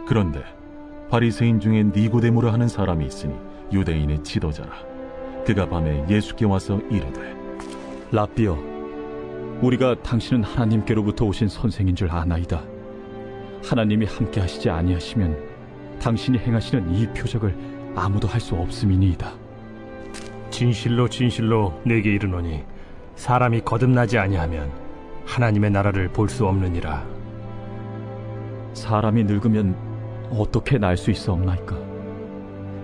그런데 바리새인 중에 니고데모라 하는 사람이 있으니 유대인의 지도자라. 그가 밤에 예수께 와서 이르되, 랍비여, 우리가 당신은 하나님께로부터 오신 선생인 줄 아나이다. 하나님이 함께 하시지 아니하시면 당신이 행하시는 이 표적을 아무도 할 수 없음이니이다. 진실로 진실로 내게 이르노니 사람이 거듭나지 아니하면 하나님의 나라를 볼 수 없느니라. 사람이 늙으면 어떻게 날 수 있어옵나이까?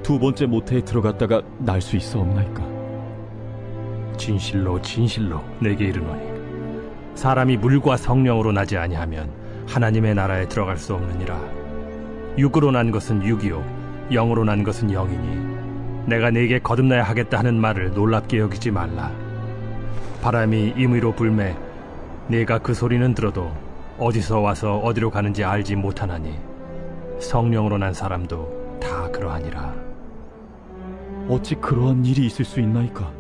두 번째 모태에 들어갔다가 날 수 있어옵나이까? 진실로 진실로 내게 이르노니 사람이 물과 성령으로 나지 아니하면 하나님의 나라에 들어갈 수 없느니라. 육으로 난 것은 육이요 영으로 난 것은 영이니 내가 네게 거듭나야 하겠다 하는 말을 놀랍게 여기지 말라. 바람이 임의로 불매 네가 그 소리는 들어도 어디서 와서 어디로 가는지 알지 못하나니 성령으로 난 사람도 다 그러하니라. 어찌 그러한 일이 있을 수 있나이까?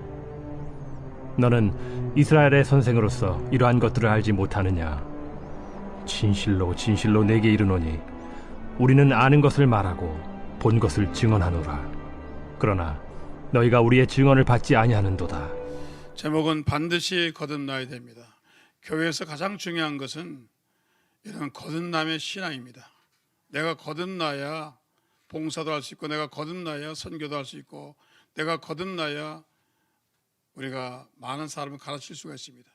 너는 이스라엘의 선생으로서 이러한 것들을 알지 못하느냐? 진실로 진실로 내게 이르노니 우리는 아는 것을 말하고 본 것을 증언하노라. 그러나 너희가 우리의 증언을 받지 아니하는도다. 제목은 반드시 거듭나야 됩니다. 교회에서 가장 중요한 것은 이런 거듭남의 신앙입니다. 내가 거듭나야 봉사도 할 수 있고, 내가 거듭나야 선교도 할 수 있고, 내가 거듭나야 우리가 많은 사람을 가르칠 수가 있습니다.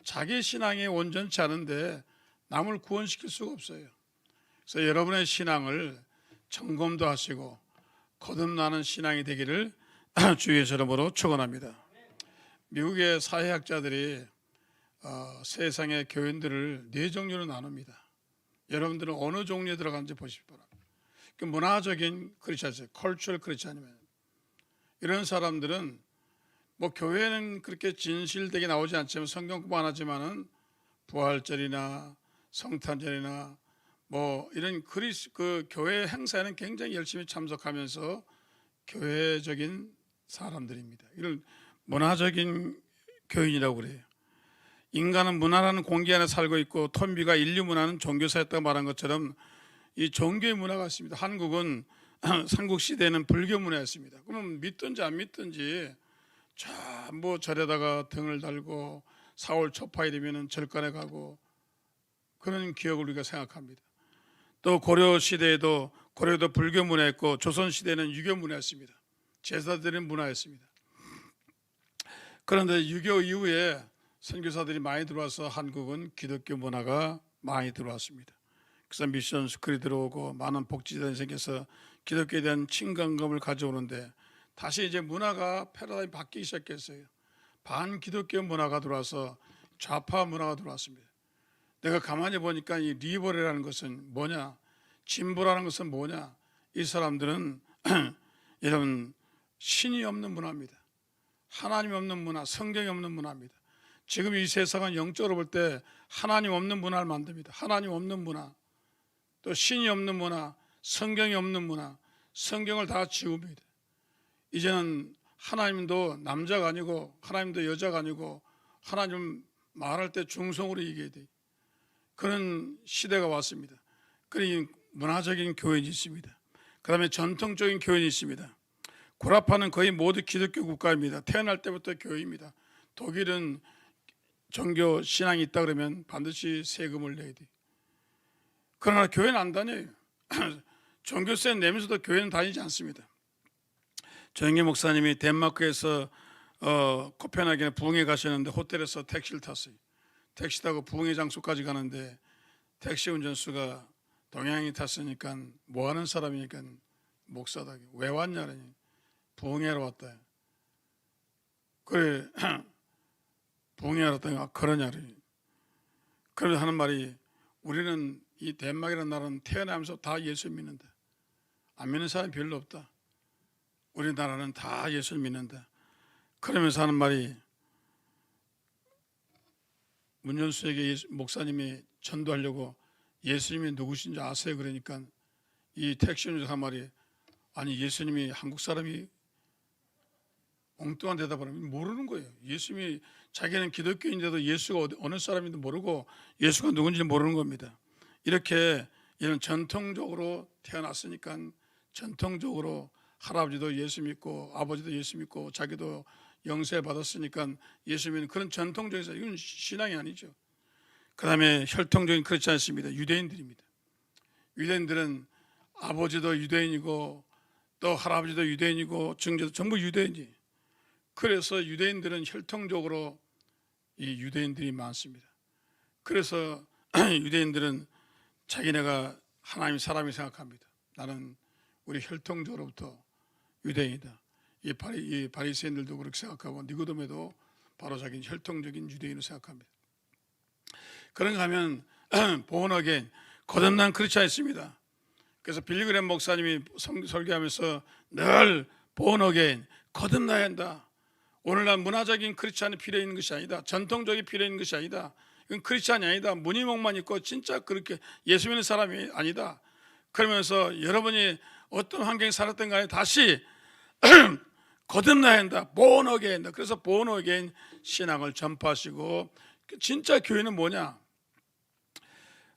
자기 신앙이 온전치 않은데 남을 구원시킬 수가 없어요. 그래서 여러분의 신앙을 점검도 하시고 거듭나는 신앙이 되기를 주의 이름으로 축원합니다. 미국의 사회학자들이 세상의 교인들을 네 종류로 나눕니다. 여러분들은 어느 종류에 들어가는지 보시기 바랍니다. 그 문화적인 크리스찬, 컬처럴 크리스찬이면 이런 사람들은 뭐 교회는 그렇게 진실되게 나오지 않지만 성경 공부 안 하지만은 부활절이나 성탄절이나 뭐 이런 그 교회 행사에는 굉장히 열심히 참석하면서 교회적인 사람들입니다. 이걸 문화적인 교인이라고 그래요. 인간은 문화라는 공기 안에 살고 있고 톤비가 인류 문화는 종교사였다고 말한 것처럼 이 종교의 문화가 있습니다. 한국은 삼국시대에는 불교 문화였습니다. 그러면 믿든지 안 믿든지 전부 절에다가 등을 달고 4월 초파이 되면 절간에 가고 그런 기억을 우리가 생각합니다. 또 고려시대에도 불교 문화였고 조선시대에는 유교 문화였습니다. 제사 드리는 문화였습니다. 그런데 유교 이후에 선교사들이 많이 들어와서 한국은 기독교 문화가 많이 들어왔습니다. 그래서 미션 스쿨이 들어오고 많은 복지단이 생겨서 기독교에 대한 친근감을 가져오는데 다시 이제 문화가 패러다임이 바뀌기 시작했어요. 반기독교 문화가 들어와서 좌파 문화가 들어왔습니다. 내가 가만히 보니까 이 리버럴이라는 것은 뭐냐, 진보라는 것은 뭐냐, 이 사람들은 이런 신이 없는 문화입니다. 하나님 없는 문화, 성경이 없는 문화입니다. 지금 이 세상은 영적으로 볼 때 하나님 없는 문화를 만듭니다. 하나님 없는 문화, 또 신이 없는 문화, 성경이 없는 문화, 성경을 다 지웁니다. 이제는 하나님도 남자가 아니고 하나님도 여자가 아니고 하나님 말할 때 중성으로 얘기해야 돼요. 그런 시대가 왔습니다. 그러니 문화적인 교인이 있습니다. 그 다음에 전통적인 교인이 있습니다. 구라파는 거의 모두 기독교 국가입니다. 태어날 때부터 교회입니다. 독일은 종교 신앙이 있다 그러면 반드시 세금을 내야 돼요. 그러나 교회는 안 다녀요. 종교세 내면서도 교회는 다니지 않습니다. 조영기 목사님이 덴마크에서 코펜하겐에 부흥회 가시는데 호텔에서 택시를 탔어요. 택시 타고 부흥회 장소까지 가는데 택시 운전수가 동양인이 탔으니까 뭐 하는 사람이니까 목사다. 왜 왔냐니 부흥회로 왔다. 그래 부흥회로 왔더니 그러냐니. 그러면서 하는 말이 우리는 이 덴마크라는 나라는 태어나면서 다 예수 믿는다. 안 믿는 사람이 별로 없다. 우리나라는 다 예수를 믿는다. 그러면서 하는 말이 문전수에게 목사님이 전도하려고 예수님이 누구신지 아세요? 그러니까 이 택시 운전사 한 말이 아니 예수님이 한국 사람이 엉뚱한 대답을 하면 모르는 거예요. 예수님이 자기는 기독교인데도 예수가 어느 사람인지 모르고 예수가 누군지 모르는 겁니다. 이렇게 이런 전통적으로 태어났으니까 전통적으로 할아버지도 예수 믿고 아버지도 예수 믿고 자기도 영세 받았으니까 예수 믿는 그런 전통적인 이건 신앙이 아니죠. 그 다음에 혈통적인 그렇지 않습니다. 유대인들입니다. 유대인들은 아버지도 유대인이고 또 할아버지도 유대인이고 증조도 전부 유대인이. 그래서 유대인들은 혈통적으로 이 유대인들이 많습니다. 그래서 유대인들은 자기네가 하나님 사람이 생각합니다. 나는 우리 혈통적으로부터 유대인이다. 이 바리새인들도 그렇게 생각하고 니고데모도 바로 자기는 혈통적인 유대인을 생각합니다. 그런가 하면 born again, 거듭난 그렇지 않습니다. 그래서 빌리그램 목사님이 설교하면서 늘 born again, 거듭나야 한다. 오늘날 문화적인 크리스찬이 필요 있는 것이 아니다. 전통적이 필요 있는 것이 아니다. 이건 크리스찬이 아니다. 무늬목만 있고 진짜 그렇게 예수 믿는 사람이 아니다. 그러면서 여러분이 어떤 환경에 살았던 간에 다시 거듭나야 한다. born again. 그래서 born again 신앙을 전파하시고 진짜 교회는 뭐냐?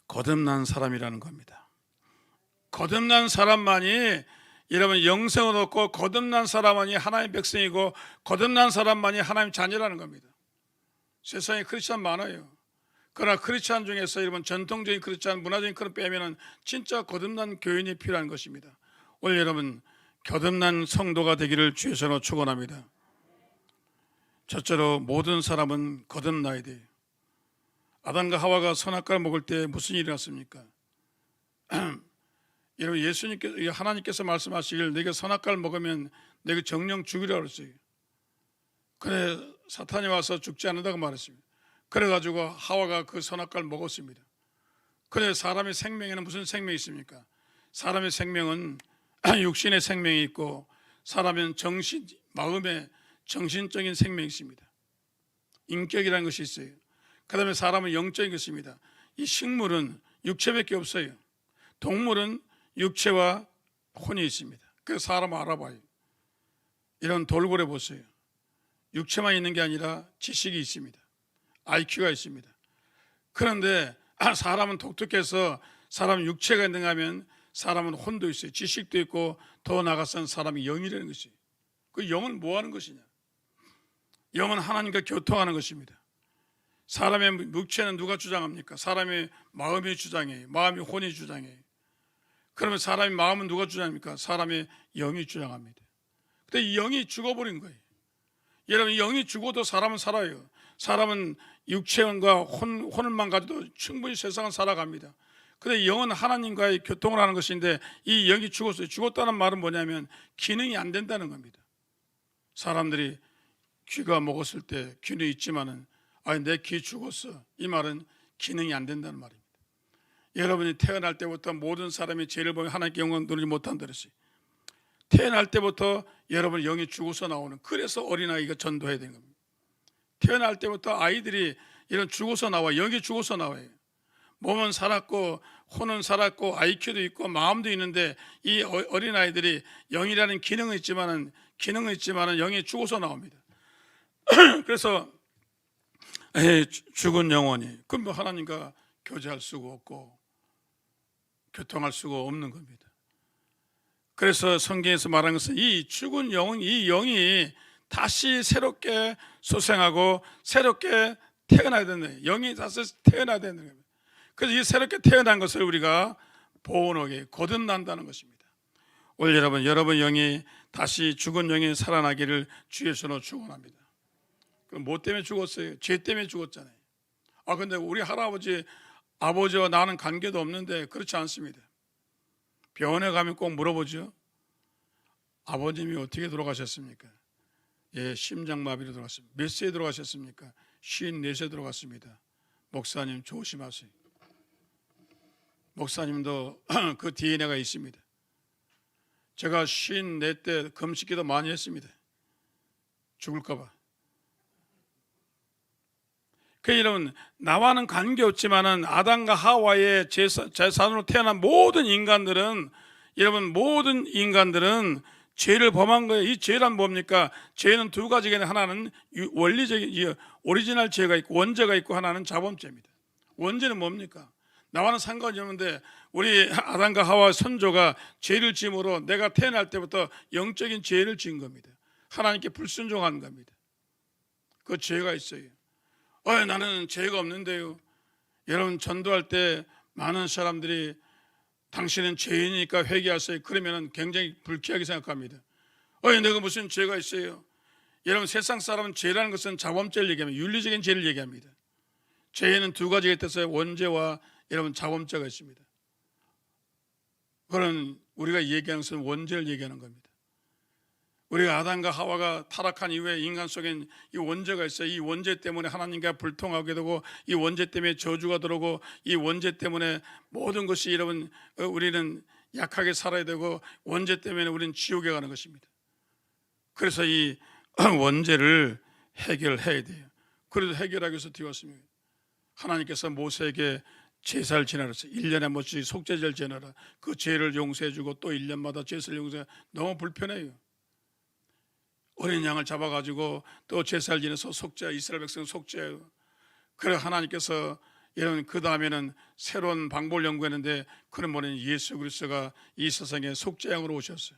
거듭난 사람이라는 겁니다. 거듭난 사람만이 여러분 영생을 얻고 거듭난 사람만이 하나님의 백성이고 거듭난 사람만이 하나님의 자녀라는 겁니다. 세상에 크리스찬 많아요. 그러나 크리스찬 중에서 여러분 전통적인 크리스찬, 문화적인 그런 빼면은 진짜 거듭난 교인이 필요한 것입니다. 오늘 여러분 거듭난 성도가 되기를 주의 이름으로 축원합니다. 첫째로 모든 사람은 거듭나야 돼요. 아담과 하와가 선악과를 먹을 때 무슨 일이 났습니까? 여러분 예수님께서 하나님께서 말씀하시길 내가 선악과를 먹으면 내가 정령 죽이라고 그랬어요. 그래 사탄이 와서 죽지 않는다고 말했습니다. 그래가지고 하와가 그 선악과를 먹었습니다. 그래 사람의 생명에는 무슨 생명이 있습니까? 사람의 생명은 육신의 생명이 있고 사람은 정신, 마음의 정신적인 생명이 있습니다. 인격이라는 것이 있어요. 그 다음에 사람은 영적인 것입니다. 이 식물은 육체밖에 없어요. 동물은 육체와 혼이 있습니다. 그래서 사람을 알아봐요. 이런 돌고래 보세요. 육체만 있는 게 아니라 지식이 있습니다. IQ가 있습니다. 그런데 사람은 독특해서 사람 육체가 있는가 하면 사람은 혼도 있어요. 지식도 있고 더 나아가서는 사람이 영이라는 것이에요. 그 영은 뭐 하는 것이냐? 영은 하나님과 교통하는 것입니다. 사람의 육체는 누가 주장합니까? 사람의 마음이 주장해요. 마음이 혼이 주장해요. 그러면 사람의 마음은 누가 주장합니까? 사람의 영이 주장합니다. 근데 이 영이 죽어버린 거예요. 여러분 영이 죽어도 사람은 살아요. 사람은 육체와 혼을만 가져도 충분히 세상은 살아갑니다. 그런데 영은 하나님과의 교통을 하는 것인데 이 영이 죽었어요. 죽었다는 말은 뭐냐면 기능이 안 된다는 겁니다. 사람들이 귀가 먹었을 때 귀는 있지만은 아니 내 귀 죽었어. 이 말은 기능이 안 된다는 말입니다. 여러분이 태어날 때부터 모든 사람이 죄를 보면 하나님께 영광 돌리지 못한다 그랬어요. 태어날 때부터 여러분 영이 죽어서 나오는, 그래서 어린아이가 전도해야 되는 겁니다. 태어날 때부터 아이들이 이런 죽어서 나와, 영이 죽어서 나와요. 몸은 살았고 혼은 살았고 IQ도 있고 마음도 있는데 이 어린아이들이 영이라는 기능은 있지만은 영이 죽어서 나옵니다. 그래서 죽은 영혼이 그럼 뭐 하나님과 교제할 수가 없고 교통할 수가 없는 겁니다. 그래서 성경에서 말한 것은 이 죽은 영혼, 이 영이 다시 새롭게 소생하고 새롭게 태어나야 된다. 영이 다시 태어나야 된다는 겁니다. 그래서 이 새롭게 태어난 것을 우리가 보온하게 거듭난다는 것입니다. 오늘 여러분 영이 다시 죽은 영이 살아나기를 주의 이름으로 축원합니다. 그럼 뭐 때문에 죽었어요? 죄 때문에 죽었잖아요. 근데 우리 할아버지, 아버지와 나는 관계도 없는데 그렇지 않습니다. 병원에 가면 꼭 물어보죠. 아버님이 어떻게 돌아가셨습니까? 심장마비로 돌아갔습니다. 몇 세에 돌아가셨습니까? 54세에 돌아갔습니다. 목사님 조심하세요. 목사님도 그 DNA가 있습니다. 제가 54때 금식기도 많이 했습니다. 죽을까 봐. 여러분 나와는 관계없지만은 아담과 하와의 제산으로 태어난 모든 인간들은 죄를 범한 거예요. 이 죄란 뭡니까? 죄는 두 가지가 하나는 원리적인 오리지널 죄가 있고 원죄가 있고 하나는 자범죄입니다. 원죄는 뭡니까? 나와는 상관이 없는데 우리 아담과 하와 선조가 죄를 지음으로 내가 태어날 때부터 영적인 죄를 지은 겁니다. 하나님께 불순종한 겁니다. 그 죄가 있어요. 나는 죄가 없는데요. 여러분, 전도할 때 많은 사람들이 당신은 죄인이니까 회개하세요. 그러면 굉장히 불쾌하게 생각합니다. 내가 무슨 죄가 있어요? 여러분, 세상 사람은 죄라는 것은 자범죄를 얘기합니다. 윤리적인 죄를 얘기합니다. 죄에는 두 가지가 있어요. 원죄와 여러분 자범죄가 있습니다. 그런 우리가 얘기하는 것은 원죄를 얘기하는 겁니다. 우리가 아담과 하와가 타락한 이후에 인간 속엔 이 원죄가 있어요. 이 원죄 때문에 하나님과 불통하게 되고, 이 원죄 때문에 저주가 들어오고, 이 원죄 때문에 모든 것이 여러분 우리는 약하게 살아야 되고, 원죄 때문에 우리는 지옥에 가는 것입니다. 그래서 이 원죄를 해결해야 돼요. 그래도 해결하기 위해서 되었습니다. 하나님께서 모세에게 제사를 지내라. 1년에 한 번씩 속죄제를 지내라. 그 죄를 용서해주고 또 1년마다 제사를 용서해. 너무 불편해요. 어린 양을 잡아가지고 또 제사를 지내서 속죄, 이스라엘 백성 속죄해요. 그래 하나님께서 여러분 그 다음에는 새로운 방법을 연구했는데, 그는 뭐냐면 예수 그리스도가 이 세상에 속죄양으로 오셨어요.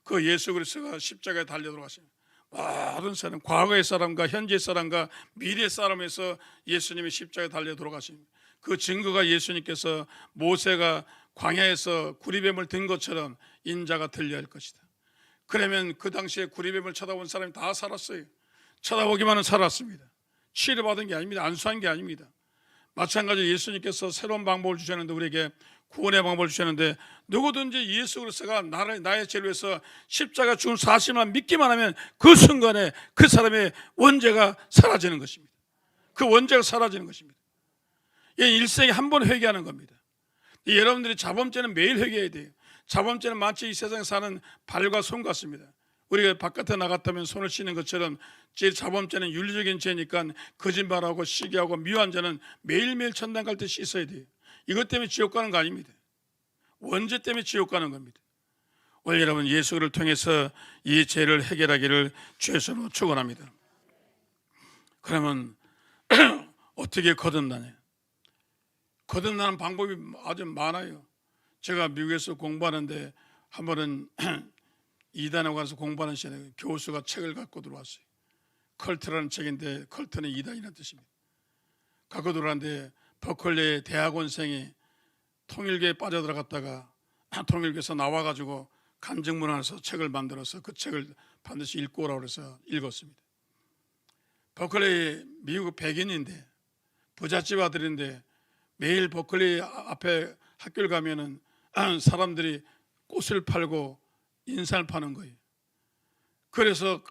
그 예수 그리스도가 십자가에 달려 들어가셔요. 모든 사람, 과거의 사람과 현재의 사람과 미래의 사람에서 예수님이 십자가에 달려 돌아가십니다. 그 증거가 예수님께서 모세가 광야에서 구리뱀을 든 것처럼 인자가 들려야 할 것이다. 그러면 그 당시에 구리뱀을 쳐다본 사람이 다 살았어요. 쳐다보기만은 살았습니다. 치료받은 게 아닙니다. 안수한 게 아닙니다. 마찬가지로 예수님께서 새로운 방법을 주셨는데, 우리에게 구원의 방법을 주셨는데, 누구든지 예수 그리스도가 나의 죄를 위해서 십자가 죽은 사실만 믿기만 하면 그 순간에 그 사람의 원죄가 사라지는 것입니다. 그 원죄가 사라지는 것입니다. 일생에 한 번 회개하는 겁니다. 여러분들이 자범죄는 매일 회개해야 돼요. 자범죄는 마치 이 세상에 사는 발과 손 같습니다. 우리가 바깥에 나갔다면 손을 씻는 것처럼 제 자범죄는 윤리적인 죄니까 거짓말하고 시기하고 미워한 자는 매일매일 천당 갈 때 씻어야 돼요. 이것 때문에 지옥 가는 거 아닙니다. 원죄 때문에 지옥 가는 겁니다. 오늘 여러분 예수를 통해서 이 죄를 해결하기를 주의 손으로 축원합니다. 그러면 어떻게 거듭나냐? 거듭나는 방법이 아주 많아요. 제가 미국에서 공부하는데 한 번은 이단에 가서 공부하는 시간에 교수가 책을 갖고 들어왔어요. 컬트라는 책인데, 컬트는 이단이라는 뜻입니다. 갖고 들어왔는데 버클리 대학원생이 통일교에 빠져들어갔다가 통일교에서 나와가지고 간증문안에서 책을 만들어서 그 책을 반드시 읽고 오라고 해서 읽었습니다. 버클리 미국 백인인데 부잣집 아들인데 매일 버클리 앞에 학교를 가면은 사람들이 꽃을 팔고 인삼을 파는 거예요. 그래서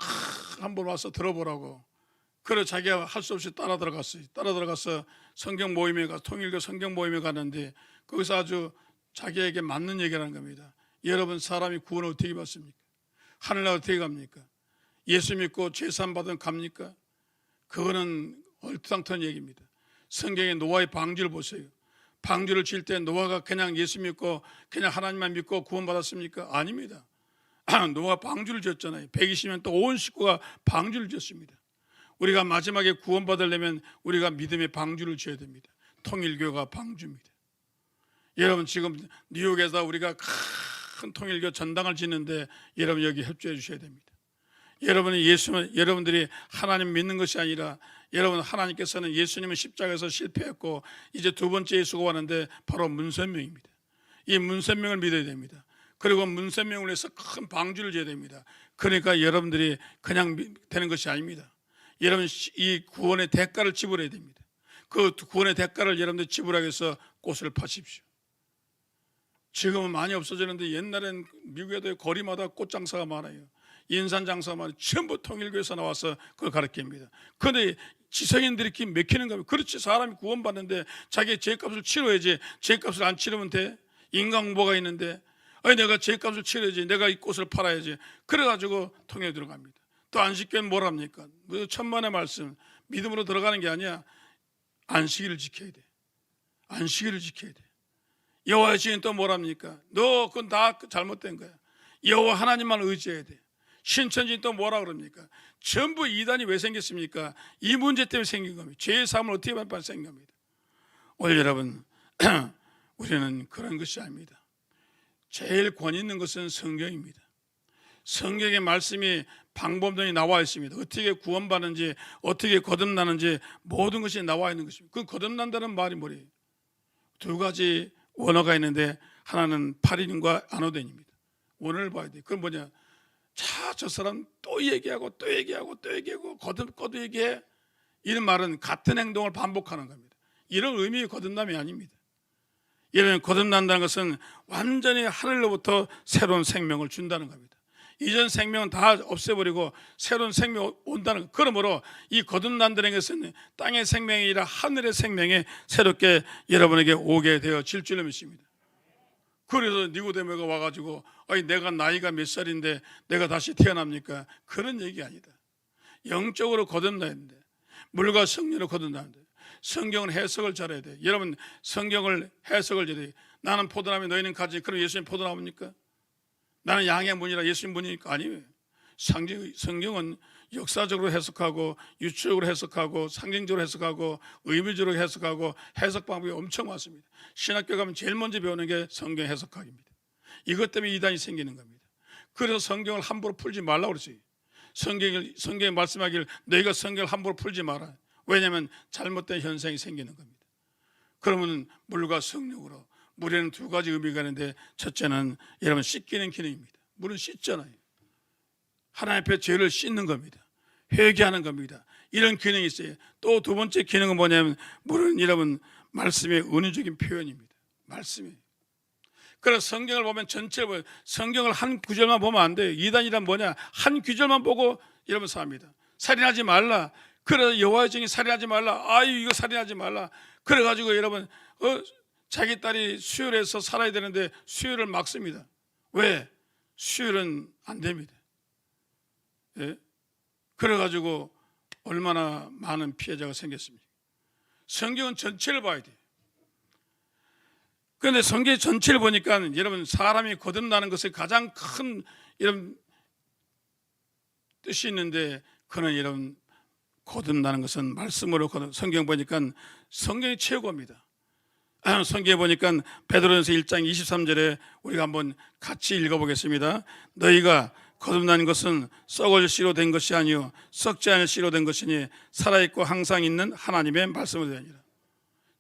한번 와서 들어보라고. 그래 자기가 할 수 없이 따라 들어갔어요. 따라 들어가서 성경 모임에 가, 통일교 성경 모임에 가는데 거기서 아주 자기에게 맞는 얘기를 하는 겁니다. 여러분, 사람이 구원을 어떻게 받습니까? 하늘나라 어떻게 갑니까? 예수 믿고 죄산 받으면 갑니까? 그거는 얼토당토한 얘기입니다. 성경의 노아의 방주를 보세요. 방주를 칠 때 노아가 그냥 예수 믿고 그냥 하나님만 믿고 구원받았습니까? 아닙니다. 노아가 방주를 지었잖아요. 120년 또 온 식구가 방주를 지었습니다. 우리가 마지막에 구원받으려면 우리가 믿음의 방주를 지어야 됩니다. 통일교가 방주입니다. 여러분, 지금 뉴욕에서 우리가 큰 통일교 전당을 짓는데 여러분 여기 협조해 주셔야 됩니다. 여러분들이 하나님 믿는 것이 아니라, 여러분 하나님께서는 예수님은 십자가에서 실패했고 이제 두 번째 예수가 왔는데 바로 문선명입니다. 이 문선명을 믿어야 됩니다. 그리고 문선명을 위해서 큰 방주를 지어야 됩니다. 그러니까 여러분들이 그냥 되는 것이 아닙니다. 여러분, 이 구원의 대가를 지불해야 됩니다. 그 구원의 대가를 여러분들이 지불하기 위해서 꽃을 파십시오. 지금은 많이 없어졌는데 옛날엔 미국에도 거리마다 꽃 장사가 많아요. 인산 장사가 많아요. 전부 통일교에서 나와서 그걸 가르칩니다. 그런데 지성인들이 맥히는 겁니다. 그렇지, 사람이 구원받는데 자기의 죄값을 치러야지. 죄값을 안 치르면 돼? 인간공보가 있는데 내가 죄값을 치러야지. 내가 이 꽃을 팔아야지. 그래가지고 통일에 들어갑니다. 또 안식교는 뭐랍니까? 천만의 말씀, 믿음으로 들어가는 게 아니야. 안식일을 지켜야 돼. 안식일을 지켜야 돼. 여호와의 증인 또 뭐랍니까? 너 그건 다 잘못된 거야. 여호와 하나님만 의지해야 돼. 신천지는 또 뭐라 그럽니까? 전부 이단이 왜 생겼습니까? 이 문제 때문에 생긴 겁니다. 죄의 삶을 어떻게 생긴 겁니다. 오늘 여러분, 우리는 그런 것이 아닙니다. 제일 권위 있는 것은 성경입니다. 성경의 말씀이 방법론이 나와 있습니다. 어떻게 구원받는지, 어떻게 거듭나는지 모든 것이 나와 있는 것입니다. 그 거듭난다는 말이 뭐예요? 두 가지 원어가 있는데 하나는 파리님과 아노덴입니다. 원어를 봐야 돼요. 그건 뭐냐? 자, 저 사람 또 얘기하고 또 얘기하고 또 얘기하고 거듭 얘기해. 이런 말은 같은 행동을 반복하는 겁니다. 이런 의미의 거듭남이 아닙니다. 이런 거듭난다는 것은 완전히 하늘로부터 새로운 생명을 준다는 겁니다. 이전 생명은 다 없애버리고 새로운 생명이 온다는 것. 그러므로 이 거듭난다는 것은 땅의 생명이 아니라 하늘의 생명이 새롭게 여러분에게 오게 되어질 줄로 믿습니다. 그래서 니고데모가 와가지고 아니 내가 나이가 몇 살인데 내가 다시 태어납니까? 그런 얘기 아니다. 영적으로 거듭나야 되는데, 물과 성령으로 거듭나는데 성경은 해석을 잘해야 돼. 여러분 성경을 해석을 잘해야 돼. 나는 포도나무 너희는 가지. 그럼 예수님 포도나무입니까? 나는 양의 문이라 예수님 문이니까 아니에요. 성경은 역사적으로 해석하고 유추적으로 해석하고 상징적으로 해석하고 의미적으로 해석하고 해석 방법이 엄청 많습니다. 신학교 가면 제일 먼저 배우는 게 성경 해석학입니다. 이것 때문에 이단이 생기는 겁니다. 그래서 성경을 함부로 풀지 말라고 그랬어요. 성경에 말씀하기를 너희가 성경을 함부로 풀지 마라. 왜냐하면 잘못된 현상이 생기는 겁니다. 그러면 물과 성령으로, 물에는 두 가지 의미가 있는데 첫째는 여러분 씻기는 기능입니다. 물은 씻잖아요. 하나님 앞에 죄를 씻는 겁니다. 회개하는 겁니다. 이런 기능이 있어요. 또 두 번째 기능은 뭐냐면 물은 여러분 말씀의 은유적인 표현입니다. 말씀이. 그래서 성경을 보면 전체를 보면 성경을 한 구절만 보면 안 돼요. 이단이란 뭐냐? 한 구절만 보고 여러분 삽니다. 살인하지 말라. 그래서 여호와의 증인 살인하지 말라. 아유 이거 살인하지 말라. 그래가지고 여러분 자기 딸이 수혈해서 살아야 되는데 수혈을 막습니다. 왜? 수혈은 안 됩니다. 예? 그래가지고 얼마나 많은 피해자가 생겼습니까? 성경은 전체를 봐야 돼요. 그런데 성경 전체를 보니까 여러분 사람이 거듭나는 것에 가장 큰 이런 뜻이 있는데 그는 여러분 거듭나는 것은 말씀으로 성경 보니까 성경이 최고입니다. 성경에 보니까 베드로전서 1장 23절에 우리가 한번 같이 읽어보겠습니다. 너희가 거듭난 것은 썩을 씨로 된 것이 아니요 썩지 않을 씨로 된 것이니 살아있고 항상 있는 하나님의 말씀으로 되니라.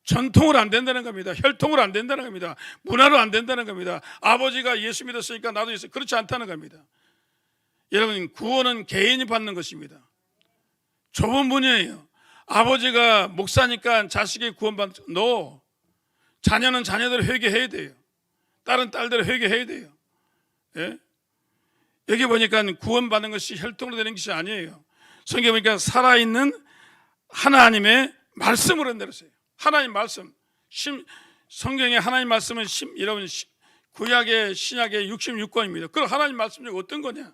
전통으로 안 된다는 겁니다. 혈통으로 안 된다는 겁니다. 문화로 안 된다는 겁니다. 아버지가 예수 믿었으니까 나도 예수, 그렇지 않다는 겁니다. 여러분 구원은 개인이 받는 것입니다. 좁은 분이에요. 아버지가 목사니까 자식이 구원받는 너 자녀는 자녀대로 회개해야 돼요. 딸은 딸대로 회개해야 돼요. 예? 여기 보니까 구원받는 것이 혈통으로 되는 것이 아니에요. 성경에 보니까 살아있는 하나님의 말씀으로 내렸어요. 하나님 말씀. 성경에 하나님 말씀은 여러분 구약의 신약의 66권입니다. 그럼 하나님 말씀 중에 어떤 거냐?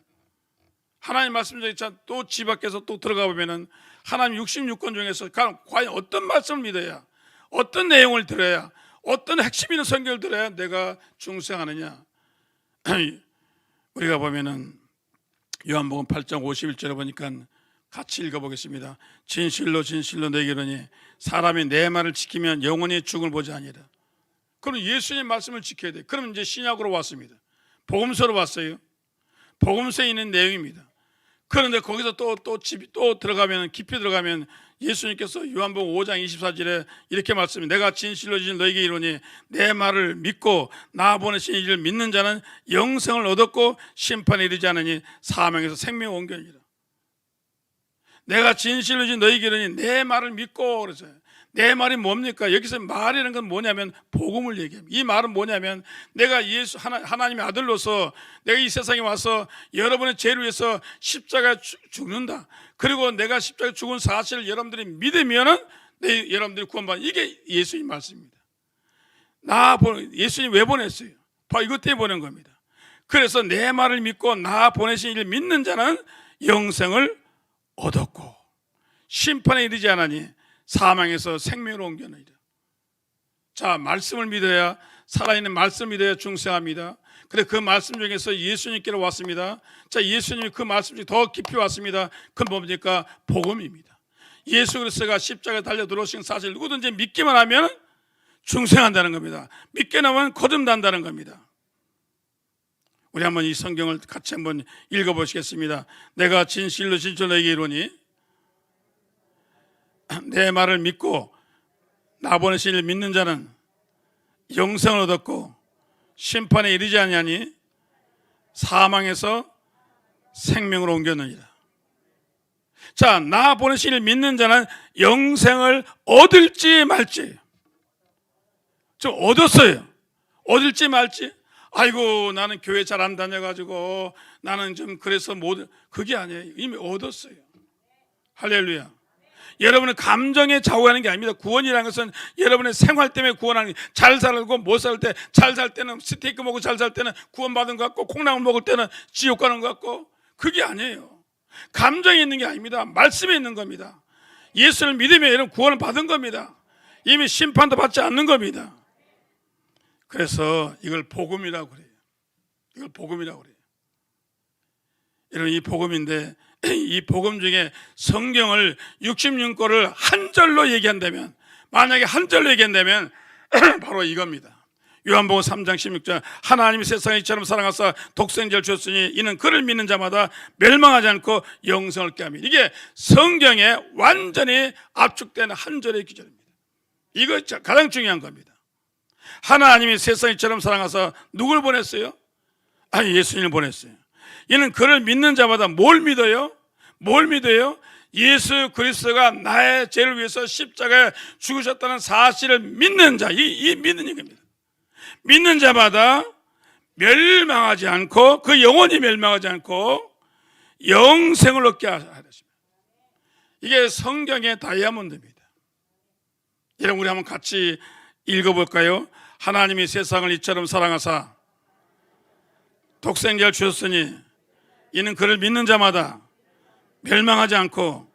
하나님 말씀 중에 또 집 밖에서 또 들어가 보면은 하나님 66권 중에서 과연 어떤 말씀을 믿어야, 어떤 내용을 들어야, 어떤 핵심 있는 성경을 들어야 내가 중생하느냐? 우리가 보면은 요한복음 8장 51절에 보니까 같이 읽어보겠습니다. 진실로 진실로 내게 이르노니 사람이 내 말을 지키면 영원히 죽음을 보지 아니하리라. 그럼 예수님 말씀을 지켜야 돼. 그럼 이제 신약으로 왔습니다. 복음서로 왔어요. 복음서에 있는 내용입니다. 그런데 거기서 또 들어가면 깊이 들어가면 예수님께서 요한복음 5장 24절에 이렇게 말씀합니다. 내가 진실로 진실로 너에게 이르노니 내 말을 믿고 나 보내신 이를 믿는 자는 영생을 얻었고 심판에 이르지 않으니 사망에서 생명에 옮겨니라. 내가 진실로 진실로 너에게 이르노니 내 말을 믿고 그랬어요. 내 말이 뭡니까? 여기서 말이라는 건 뭐냐면 복음을 얘기합니다. 이 말은 뭐냐면 내가 예수 하나님의 아들로서 내가 이 세상에 와서 여러분의 죄를 위해서 십자가에 죽는다. 그리고 내가 십자가에 죽은 사실을 여러분들이 믿으면은 여러분들이 구원받는, 이게 예수님 말씀입니다. 예수님 왜 보냈어요? 바로 이것 때문에 보낸 겁니다. 그래서 내 말을 믿고 나 보내신 이를 믿는 자는 영생을 얻었고 심판에 이르지 않으니 사망에서 생명으로 옮겨내리라. 자, 말씀을 믿어야, 살아있는 말씀을 믿어야 중생합니다. 그래 그 말씀 중에서 예수님께로 왔습니다. 자, 예수님이 그 말씀 중에 더 깊이 왔습니다. 그건 뭡니까? 복음입니다. 예수 그리스도가 십자가에 달려 들어오신 사실 누구든지 믿기만 하면 중생한다는 겁니다. 믿게 나면 거듭난다는 겁니다. 우리 한번 이 성경을 같이 한번 읽어보시겠습니다. 내가 진실로 너에게 이르노니 내 말을 믿고 나 보내신 이를 믿는 자는 영생을 얻었고 심판에 이르지 아니하니 사망에서 생명으로 옮겼느니라. 자, 나 보내신 이를 믿는 자는 영생을 얻을지 말지. 좀 얻었어요. 얻을지 말지. 아이고, 나는 교회 잘 안 다녀가지고 나는 좀 그래서 못, 그게 아니에요. 이미 얻었어요. 할렐루야. 여러분은 감정에 좌우하는 게 아닙니다. 구원이라는 것은 여러분의 생활 때문에 구원하는 게, 잘 살고 못 살 때, 잘 살 때는 스테이크 먹고 잘 살 때는 구원받은 것 같고, 콩나물 먹을 때는 지옥 가는 것 같고, 그게 아니에요. 감정에 있는 게 아닙니다. 말씀에 있는 겁니다. 예수를 믿으면 여러분 구원을 받은 겁니다. 이미 심판도 받지 않는 겁니다. 그래서 이걸 복음이라고 그래요. 이걸 복음이라고 그래요. 여러분, 이 복음인데, 이 복음 중에 성경을 66권을 한 절로 얘기한다면, 만약에 한 절로 얘기한다면 바로 이겁니다. 요한복음 3장 16절, 하나님이 세상을 이처럼 사랑하사 독생자를 주셨으니 이는 그를 믿는 자마다 멸망하지 않고 영생을 얻게 하며. 이게 성경에 완전히 압축된 한 절의 기절입니다. 이거 가장 중요한 겁니다. 하나님이 세상을 이처럼 사랑하사 누굴 보냈어요? 예수님을 보냈어요. 이는 그를 믿는 자마다 뭘 믿어요? 뭘 믿어요? 예수 그리스도가 나의 죄를 위해서 십자가에 죽으셨다는 사실을 믿는 자, 이 믿는 얘기입니다. 믿는 자마다 멸망하지 않고, 그 영혼이 멸망하지 않고 영생을 얻게 하십니다. 이게 성경의 다이아몬드입니다. 여러분, 우리 한번 같이 읽어볼까요? 하나님이 세상을 이처럼 사랑하사 독생자를 주셨으니 이는 그를 믿는 자마다 멸망하지 않고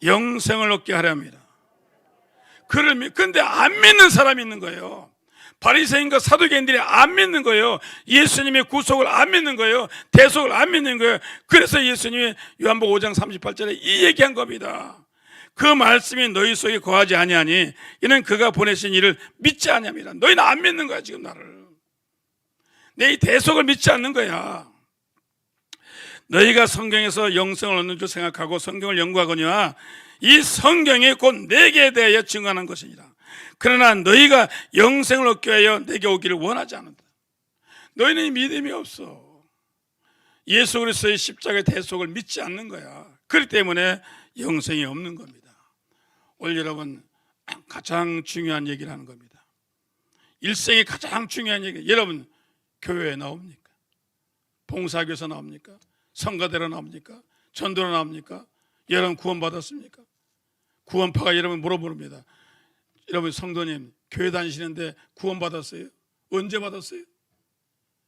영생을 얻게 하려 합니다. 근데 안 믿는 사람이 있는 거예요. 바리새인과 사두개인들이 안 믿는 거예요. 예수님의 구속을 안 믿는 거예요. 대속을 안 믿는 거예요. 그래서 예수님이 요한복음 5장 38절에 이 얘기한 겁니다. 그 말씀이 너희 속에 거하지 아니하니 이는 그가 보내신 이를 믿지 아니함이라. 너희는 안 믿는 거야, 지금 나를. 내 이 대속을 믿지 않는 거야. 너희가 성경에서 영생을 얻는 줄 생각하고 성경을 연구하거니와 이 성경이 곧 내게 대하여 증언한 것이니라. 그러나 너희가 영생을 얻기 위하여 내게 오기를 원하지 않는다. 너희는 믿음이 없어. 예수 그리스도의 십자가의 대속을 믿지 않는 거야. 그렇기 때문에 영생이 없는 겁니다. 오늘 여러분, 가장 중요한 얘기를 하는 겁니다. 일생에 가장 중요한 얘기. 여러분, 교회에 나옵니까? 봉사교에서 나옵니까? 성가대로 나옵니까? 전도로 나옵니까? 여러분 구원 받았습니까? 구원파가 여러분 물어봅니다. 여러분 성도님, 교회 다니시는데 구원 받았어요? 언제 받았어요?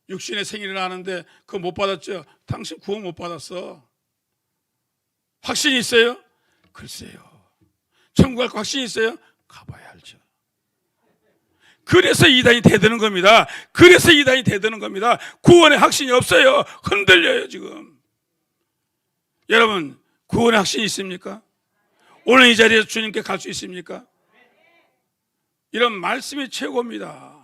육신의 생일을 하는데 그거 못 받았죠? 당신 구원 못 받았어. 확신이 있어요? 글쎄요. 천국 갈 확신이 있어요? 가봐야 알죠. 그래서 이단이 대드는 겁니다. 그래서 이단이 대드는 겁니다. 구원의 확신이 없어요. 흔들려요 지금. 여러분, 구원의 확신이 있습니까? 오늘 이 자리에서 주님께 갈 수 있습니까? 이런 말씀이 최고입니다.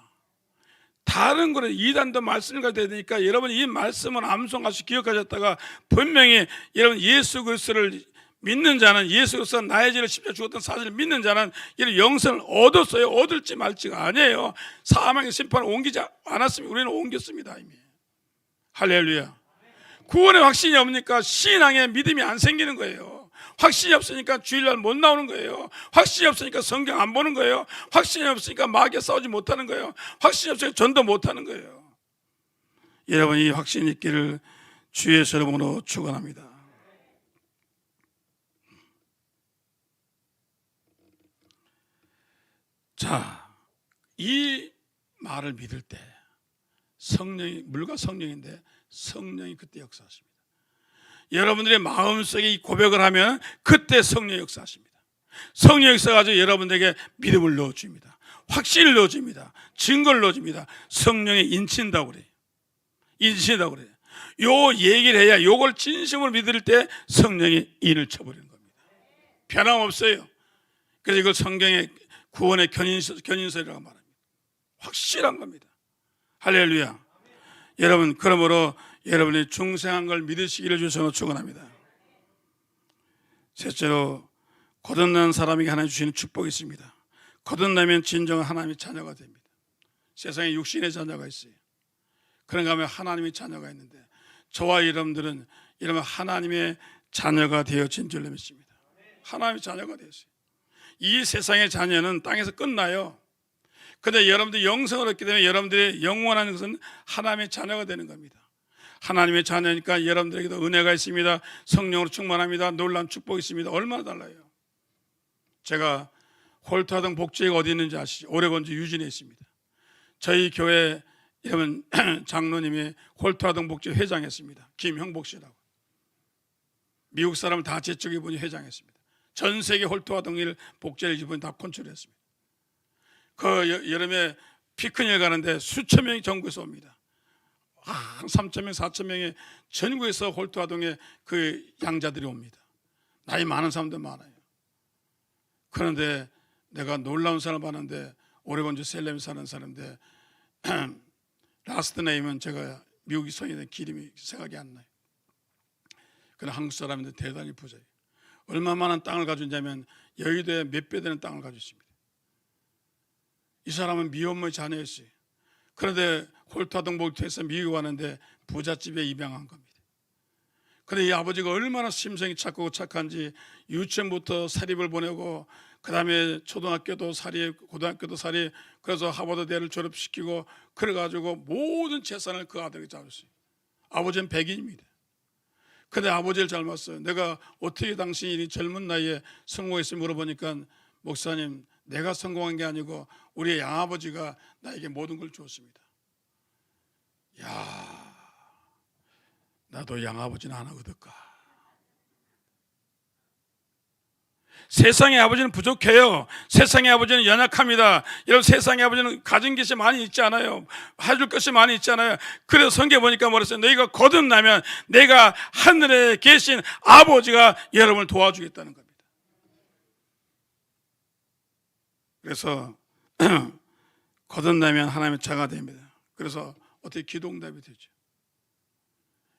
다른 거는 이단도 말씀을 가져야 되니까 여러분 이 말씀은 암송하시 기억하셨다가 분명히 여러분 예수 그리스도를 믿는 자는, 예수 그리스도가 나의 죄를 십자가에 죽었던 사실을 믿는 자는 이런 영생을 얻었어요. 얻을지 말지가 아니에요. 사망의 심판을 옮기지 않았으면 우리는 옮겼습니다 이미. 할렐루야. 구원의 확신이 없으니까 신앙에 믿음이 안 생기는 거예요. 확신이 없으니까 주일날 못 나오는 거예요. 확신이 없으니까 성경 안 보는 거예요. 확신이 없으니까 마귀와 싸우지 못하는 거예요. 확신이 없으니까 전도 못하는 거예요. 여러분, 이 확신이 있기를 주의 이름으로 축원합니다. 자, 이 말을 믿을 때 성령이, 물과 성령인데 성령이 그때 역사하십니다. 여러분들의 마음속에 이 고백을 하면 그때 성령이 역사하십니다. 성령이 역사가지고 여러분들에게 믿음을 넣어줍니다. 확신을 넣어줍니다. 증거를 넣어줍니다. 성령이 인친다고 그래요. 인친다고 그래요. 요 얘기를 해야, 요걸 진심으로 믿을 때 성령이 인을 쳐버리는 겁니다. 변함없어요. 그래서 이걸 성경의 구원의 견인서라고 말합니다. 확실한 겁니다. 할렐루야. 여러분, 그러므로 여러분이 중생한 걸 믿으시기를 주셔서 축원합니다. 셋째로, 거듭난 사람에게 하나님 주시는 축복이 있습니다. 거듭나면 진정한 하나님의 자녀가 됩니다. 세상에 육신의 자녀가 있어요. 그런가 하면 하나님의 자녀가 있는데, 저와 여러분들은 이러면 하나님의 자녀가 되어진 줄 믿습니다. 하나님의 자녀가 되었어요. 이 세상의 자녀는 땅에서 끝나요. 그런데 여러분들이 영성을 얻기 때문에 여러분들의 영원한 것은 하나님의 자녀가 되는 겁니다. 하나님의 자녀니까 여러분들에게도 은혜가 있습니다. 성령으로 충만합니다. 놀라운 축복이 있습니다. 얼마나 달라요. 제가 홀트하던 복지회가 어디 있는지 아시죠? 오레곤주 유진에 있습니다. 저희 교회 여러분 장로님이 홀트하던 복지회 회장했습니다. 김형복 씨라고. 미국 사람을 다 제쪽 이분이 회장했습니다. 전 세계 홀트하던 복지회를 이분이 다 컨트롤했습니다. 그 여름에 피크닉을 가는데 수천 명이 전국에서 옵니다. 3,000명, 4,000명의 전국에서 홀트아동에 그 양자들이 옵니다. 나이 많은 사람도 많아요. 그런데 내가 놀라운 사람을 봤는데, 오레곤주 셀렘에 사는 사람인데 라스트 네임은 제가 미국이 성인의 기름이 생각이 안 나요. 그는 한국 사람인데 대단히 부자예요. 얼마만한 땅을 가지고 있냐면 여의도에 몇 배 되는 땅을 가지고 있습니다. 이 사람은 미혼모의 자녀였어요. 그런데 홀트아동 복지에서 미국에 왔는데 부잣집에 입양한 겁니다. 그런데 이 아버지가 얼마나 심성이 착하고 착한지 유치원부터 사립을 보내고, 그 다음에 초등학교도 사립, 고등학교도 사립, 그래서 하버드대를 졸업시키고, 그래가지고 모든 재산을 그 아들에게 잡았어요. 아버지는 백인입니다. 그런데 아버지를 닮았어요. 내가 어떻게 당신이 젊은 나이에 성공했을지 물어보니까, 목사님, 내가 성공한 게 아니고 우리의 양아버지가 나에게 모든 걸 주었습니다. 야, 나도 양아버지는 하나 얻을까? 세상의 아버지는 부족해요. 세상의 아버지는 연약합니다. 여러분, 세상의 아버지는 가진 것이 많이 있지 않아요. 해줄 것이 많이 있잖아요. 그래서 성경에 보니까 뭐랬어요? 너희가 거듭나면 내가 하늘에 계신 아버지가 여러분을 도와주겠다는 겁니다. 그래서 거듭나면 하나님의 자가 됩니다. 그래서 어떻게 기도응답이 되죠?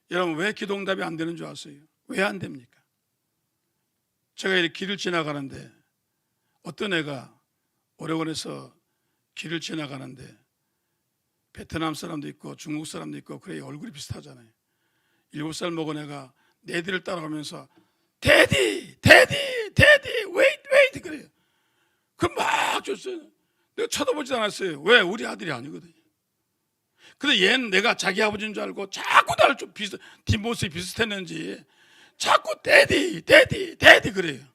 여러분, 왜 기도응답이 안 되는 줄 아세요? 왜 안 됩니까? 제가 이렇게 길을 지나가는데 어떤 애가 오레곤에서 길을 지나가는데 베트남 사람도 있고 중국 사람도 있고, 그래 얼굴이 비슷하잖아요. 7살 먹은 애가 내 뒤를 따라가면서 데디 웨이트 그래요. 그럼 막 줬어요. 내가 쳐다보지도 않았어요. 왜? 우리 아들이 아니거든요. 근데 얘는 내가 자기 아버지인 줄 알고 자꾸 나를 좀 뒷모습이 비슷했는지 자꾸 데디 그래요.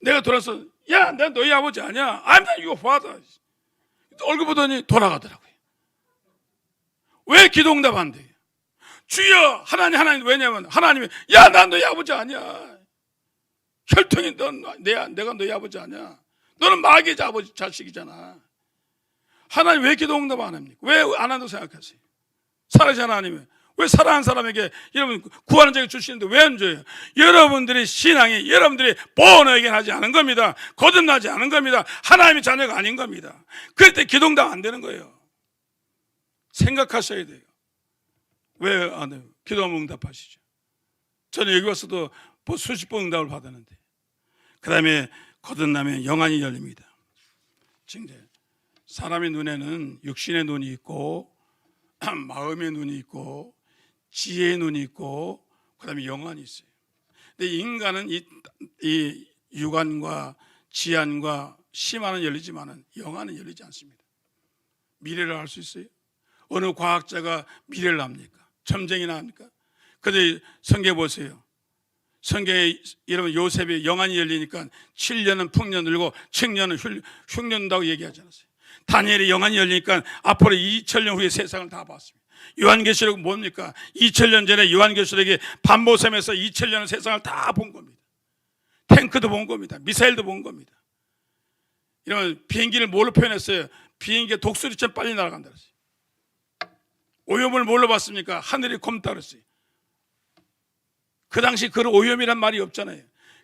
내가 돌아서, 야, 내가 너희 아버지 아니야. I'm not your father. 얼굴 보더니 돌아가더라고요. 왜 기도응답 안 돼요? 주여, 하나님. 왜냐면 하나님이, 야, 난 너희 아버지 아니야. 혈통이 내가 너희 아버지 아니야. 너는 마귀의 아버지 자식이잖아. 하나님 왜 기도응답 안 합니까? 왜 안 한다고 생각하세요? 살아계신 하나님은 왜 사랑하는 사람에게 여러분 구하는 자에게 주시는데 왜 안 줘요? 여러분들의 신앙이 여러분들이 본어에겐 하지 않은 겁니다. 거듭나지 않은 겁니다. 하나님의 자녀가 아닌 겁니다. 그럴 때 기도응답 안 되는 거예요. 생각하셔야 돼요. 왜 안 해요? 기도하면 응답하시죠. 저는 여기 와서도 수십 번 응답을 받았는데, 그 다음에 거듭나면 영안이 열립니다. 지금 사람의 눈에는 육신의 눈이 있고 마음의 눈이 있고 지혜의 눈이 있고, 그 다음에 영안이 있어요. 근데 인간은 이 육안과 지안과 심안은 열리지만 영안은 열리지 않습니다. 미래를 알 수 있어요? 어느 과학자가 미래를 압니까? 점쟁이나 합니까? 그런데 성경에 보세요. 성경에 여러분 요셉이 영안이 열리니까 7년은 풍년 들고 층년은 흉년다고 얘기하지 않았어요. 다니엘이 영안이 열리니까 앞으로 2000년 후에 세상을 다 봤습니다. 요한계시록은 뭡니까? 2000년 전에 요한계시록이 반모섬에서 2000년 세상을 다 본 겁니다. 탱크도 본 겁니다. 미사일도 본 겁니다. 이런 비행기를 뭘로 표현했어요? 비행기가 독수리처럼 빨리 날아간다 그랬어요. 오염을 뭘로 봤습니까? 하늘이 검다 그랬어요. 그 당시 그런 오염이란 말이 없잖아요.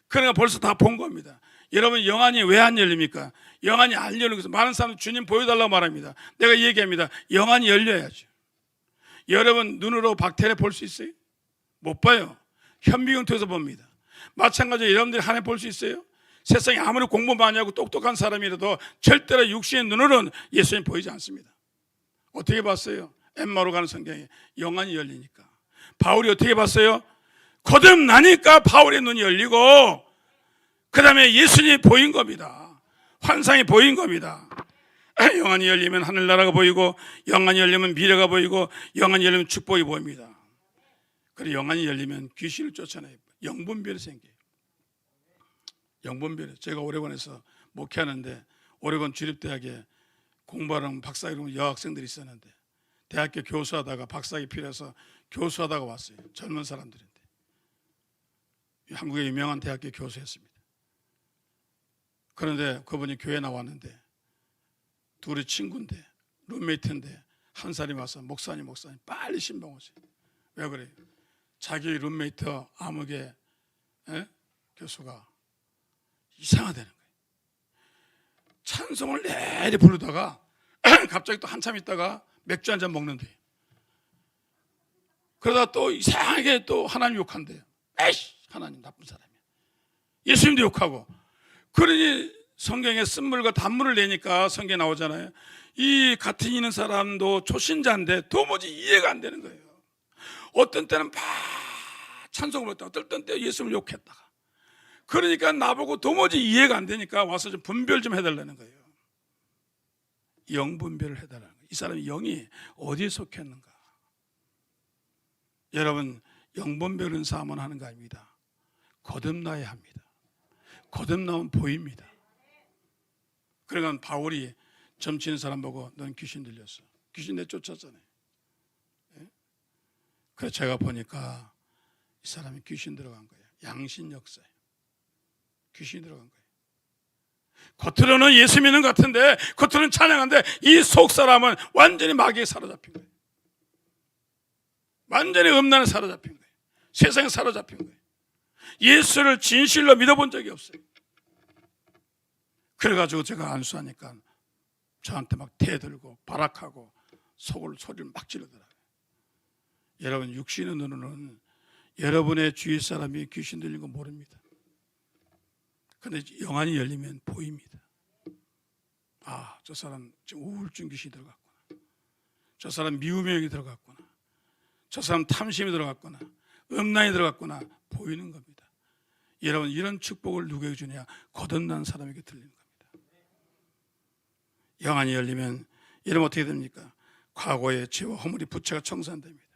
그러니까 벌써 다 본 겁니다. 여러분 영안이 왜 안 열립니까? 영안이 안 열리는 것은 많은 사람들이 주님 보여달라고 말합니다. 내가 얘기합니다. 영안이 열려야죠. 여러분 눈으로 박테레 볼 수 있어요? 못 봐요. 현미경 통해서 봅니다. 마찬가지로 여러분들이 하나님 볼 수 있어요? 세상에 아무리 공부 많이 하고 똑똑한 사람이라도 절대로 육신의 눈으로는 예수님 보이지 않습니다. 어떻게 봤어요? 엠마오로 가는 성경에 영안이 열리니까. 바울이 어떻게 봤어요? 거듭나니까 바울의 눈이 열리고 그 다음에 예수님이 보인 겁니다. 환상이 보인 겁니다. 영안이 열리면 하늘나라가 보이고 영안이 열리면 미래가 보이고 영안이 열리면 축복이 보입니다. 그리고 영안이 열리면 귀신을 쫓아내요. 영분별이 생겨요. 영분별. 제가 오레곤에서 목회하는데 오레곤 주립대학에 공부하는 박사학위 여학생들이 있었는데 대학교 교수하다가 박사학위 필요해서 교수하다가 왔어요. 젊은 사람들인데 한국의 유명한 대학교 교수였습니다. 그런데 그분이 교회 나왔는데 둘이 친구인데 룸메이트인데 한 사람이 와서 목사님 빨리 신방 오세요. 왜 그래요? 자기 룸메이트 아무개 교수가 이상하다는 거예요. 찬송을 내리 부르다가 갑자기 또 한참 있다가 맥주 한잔 먹는데 그러다 또 이상하게 또 하나님 욕한대요. 에이씨 하나님 나쁜 사람이야. 예수님도 욕하고. 그러니 성경에 쓴물과 단물을 내니까 성경에 나오잖아요. 이 같은 있는 사람도 초신자인데 도무지 이해가 안 되는 거예요. 어떤 때는 막 찬송을 했다가 어떤 때 예수님을 욕했다가 그러니까 나보고 도무지 이해가 안 되니까 와서 좀 분별 좀 해달라는 거예요. 영 분별을 해달라는 거예요. 이 사람이 영이 어디에 속했는가. 여러분 영 분별은 사람은 하는 거 아닙니다. 거듭나야 합니다. 거듭나면 보입니다. 그러니까 바울이 점치는 사람 보고 넌 귀신 들렸어. 귀신 내쫓았잖아요. 그래서 제가 보니까 이 사람이 귀신 들어간 거예요. 양신 역사예요. 귀신이 들어간 거예요. 겉으로는 예수 믿는 것 같은데 겉으로는 찬양한데 이 속 사람은 완전히 마귀에 사로잡힌 거예요. 완전히 음란에 사로잡힌 거예요. 세상에 사로잡힌 거예요. 예수를 진실로 믿어본 적이 없어요. 그래가지고 제가 안수하니까 저한테 막 대들고 발악하고 소리를 막 지르더라고요. 여러분 육신의 눈으로는 여러분의 주위 사람이 귀신 들린 거 모릅니다. 그런데 영안이 열리면 보입니다. 아, 저 사람 지금 우울증 귀신이 들어갔구나. 저 사람 미우명이 들어갔구나. 저 사람 탐심이 들어갔구나. 음란이 들어갔구나. 보이는 겁니다. 여러분 이런 축복을 누구에게 주냐? 거듭난 사람에게 들리는 겁니다. 영안이 열리면 이러면 어떻게 됩니까? 과거의 죄와 허물이 부채가 청산됩니다.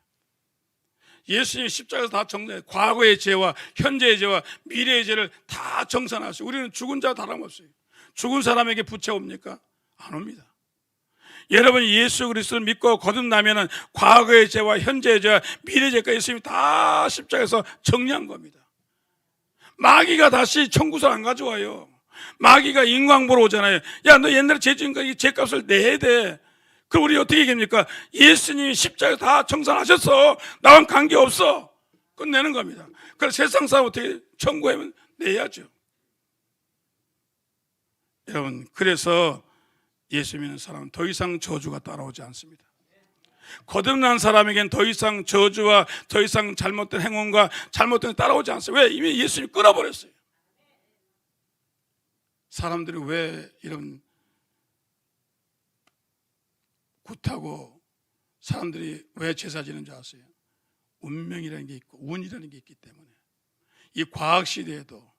예수님이 십자가에서 다 정산해. 과거의 죄와 현재의 죄와 미래의 죄를 다 정산하시고 우리는 죽은 자 다름없어요. 죽은 사람에게 부채 옵니까? 안 옵니다. 여러분이 예수 그리스도를 믿고 거듭나면은 과거의 죄와 현재의 죄와 미래의 죄가 예수님이 다 십자가에서 정리한 겁니다. 마귀가 다시 청구서 안 가져와요. 마귀가 인광 보러 오잖아요. 야, 너 옛날에 죄지니까 이 죄값을 내야 돼. 그럼 우리 어떻게 얘기합니까? 예수님이 십자가에 다 정산하셨어. 나와 관계없어. 끝내는 겁니다. 그래서 세상 사람 어떻게 청구하면 내야죠. 여러분 그래서 예수 믿는 사람은 더 이상 저주가 따라오지 않습니다. 거듭난 사람에겐 더 이상 저주와 더 이상 잘못된 행운과 잘못된 게 따라오지 않습니다. 왜? 이미 예수님이 끊어버렸어요. 사람들이 왜 이런 굿하고 사람들이 왜 제사 지는 줄 아세요? 운명이라는 게 있고 운이라는 게 있기 때문에. 이 과학 시대에도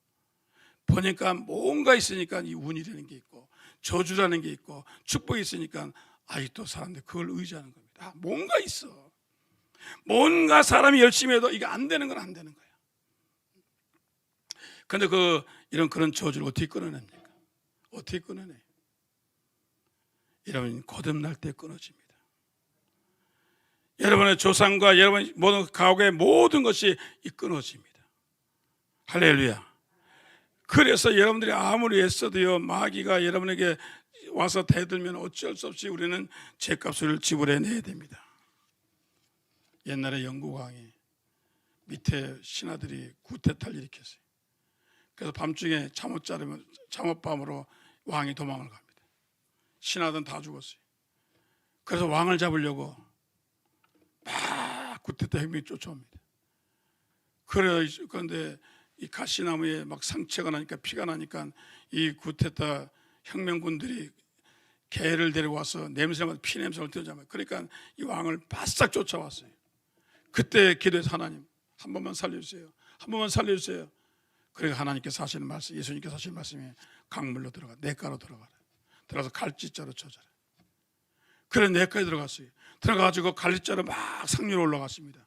보니까 뭔가 있으니까 이 운이라는 게 있고 저주라는 게 있고 축복이 있으니까 아직도 사람들이 그걸 의지하는 겁니다. 뭔가 있어. 뭔가 사람이 열심히 해도 이게 안 되는 건 안 되는 거야. 그런데 그런 저주를 어떻게 끊어냅니까? 어떻게 끊어내? 여러분 거듭날 때 끊어집니다. 여러분의 조상과 여러분 모든 과거의 모든 것이 끊어집니다. 할렐루야. 그래서 여러분들이 아무리 애써도요 마귀가 여러분에게 와서 대들면 어쩔 수 없이 우리는 죄값을 지불해내야 됩니다. 옛날에 영국 왕이 밑에 신하들이 구테타를 일으켰어요. 그래서 밤중에 잠옷밤으로 왕이 도망을 갑니다. 신하들은 다 죽었어요. 그래서 왕을 잡으려고 막 구테타 혁명이 쫓아옵니다. 그런데 이 가시나무에 막 상처가 나니까, 피가 나니까 이 구테타 혁명군들이 개를 데리고 와서 냄새가 피 냄새를 띄우자마자, 그러니까 이 왕을 바싹 쫓아왔어요. 그때 기도해서 하나님 한 번만 살려주세요, 한 번만 살려주세요. 그러니까 하나님께서 하시는 말씀, 예수님께서 하시는 말씀이 강물로 들어가, 냇가로 들어가서 갈짓자로 쳐져라. 그래 냇가에 들어갔어요. 들어가가지고 갈짓자로 막 상류로 올라갔습니다.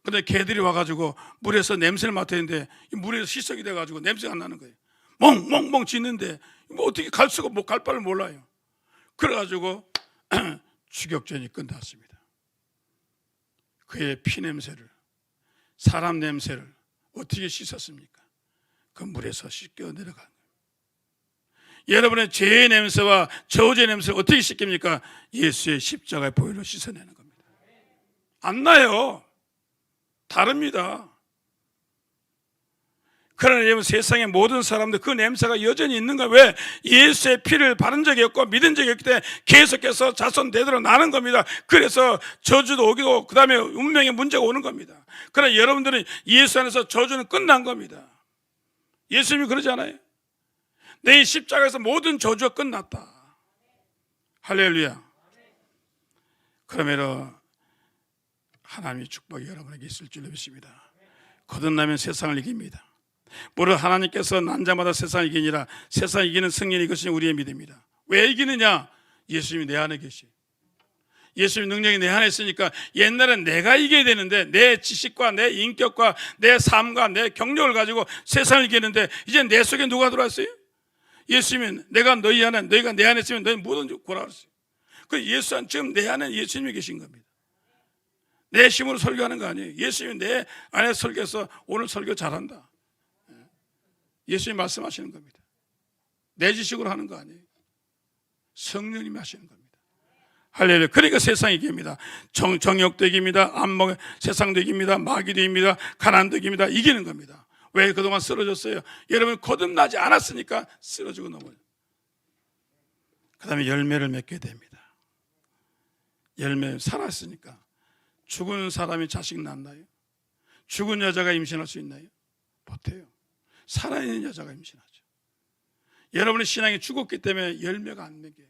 근데 개들이 와가지고 물에서 냄새를 맡았는데 이 물에서 시석이 돼가지고 냄새가 안 나는 거예요. 멍멍멍 짖는데 뭐 어떻게 갈 수가, 뭐 갈 바를 몰라요. 그래가지고 추격전이 끝났습니다. 그의 피 냄새를, 사람 냄새를 어떻게 씻었습니까? 그 물에서 씻겨 내려간 거예요. 여러분의 죄의 냄새와 저주의 냄새를 어떻게 씻깁니까? 예수의 십자가의 보혈로 씻어내는 겁니다. 안 나요. 다릅니다. 그러나 여러분, 세상의 모든 사람들 그 냄새가 여전히 있는 거예요. 왜? 예수의 피를 바른 적이 없고 믿은 적이 없기 때문에 계속해서 자손 대대로 나는 겁니다. 그래서 저주도 오고 그 다음에 운명의 문제가 오는 겁니다. 그러나 여러분들은 예수 안에서 저주는 끝난 겁니다. 예수님이 그러잖아요. 내 십자가에서 모든 저주가 끝났다. 할렐루야. 그러므로 하나님의 축복이 여러분에게 있을 줄 믿습니다. 거듭나면 세상을 이깁니다. 무릇 하나님께서 난 자마다 세상을 이기니라. 세상을 이기는 승리는 이것이 우리의 믿음이다. 왜 이기느냐? 예수님이 내 안에 계시. 예수님 능력이 내 안에 있으니까. 옛날엔 내가 이겨야 되는데 내 지식과 내 인격과 내 삶과 내 경력을 가지고 세상을 이기는데 이제 내 속에 누가 들어왔어요? 예수님은 내가 너희 안에, 너희가 내 안에 있으면 너희 뭐든지 구하라 그랬어요. 그 예수 안, 지금 내 안에 예수님이 계신 겁니다. 내 힘으로 설교하는 거 아니에요. 예수님이 내 안에 설교해서 오늘 설교 잘한다. 예수님이 말씀하시는 겁니다. 내 지식으로 하는 거 아니에요. 성령님이 하시는 겁니다. 할렐루야. 그러니까 세상이 이깁니다. 정욕도 이깁니다. 안목, 세상도 이깁니다. 마귀도 이깁니다. 가난도 이깁니다. 이기는 겁니다. 왜 그동안 쓰러졌어요? 여러분 거듭나지 않았으니까 쓰러지고 넘어요. 그 다음에 열매를 맺게 됩니다. 열매 살았으니까. 죽은 사람이 자식 낳나요? 죽은 여자가 임신할 수 있나요? 못해요. 살아있는 여자가 임신하죠. 여러분의 신앙이 죽었기 때문에 열매가 안 맺게.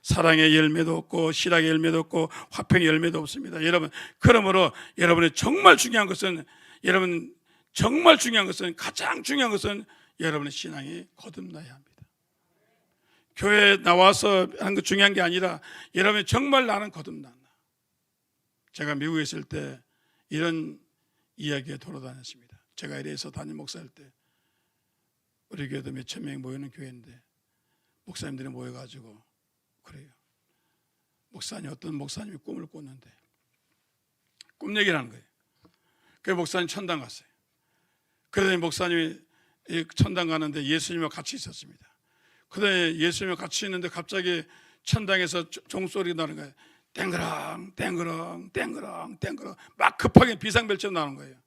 사랑의 열매도 없고 실학의 열매도 없고 화평의 열매도 없습니다. 여러분, 그러므로 여러분의 정말 중요한 것은, 여러분 정말 중요한 것은, 가장 중요한 것은 여러분의 신앙이 거듭나야 합니다. 교회에 나와서 하는 거 중요한 게 아니라 여러분이 정말 나는 거듭난다. 제가 미국에 있을 때 이런 이야기에 돌아다녔습니다. 제가 이래서 담임 목사일 때 우리 교회도 몇천 명이 모이는 교회인데 목사님들이 모여가지고 그래요. 목사님, 어떤 목사님이 꿈을 꿨는데 꿈 얘기를 하는 거예요. 그 목사님 천당 갔어요. 그러더니 목사님이 천당 가는데 예수님과 같이 있었습니다. 그러더니 예수님과 같이 있는데 갑자기 천당에서 종소리가 나는 거예요. 땡그랑 땡그랑 땡그랑 땡그랑 막 급하게 비상벨처럼 나오는 거예요.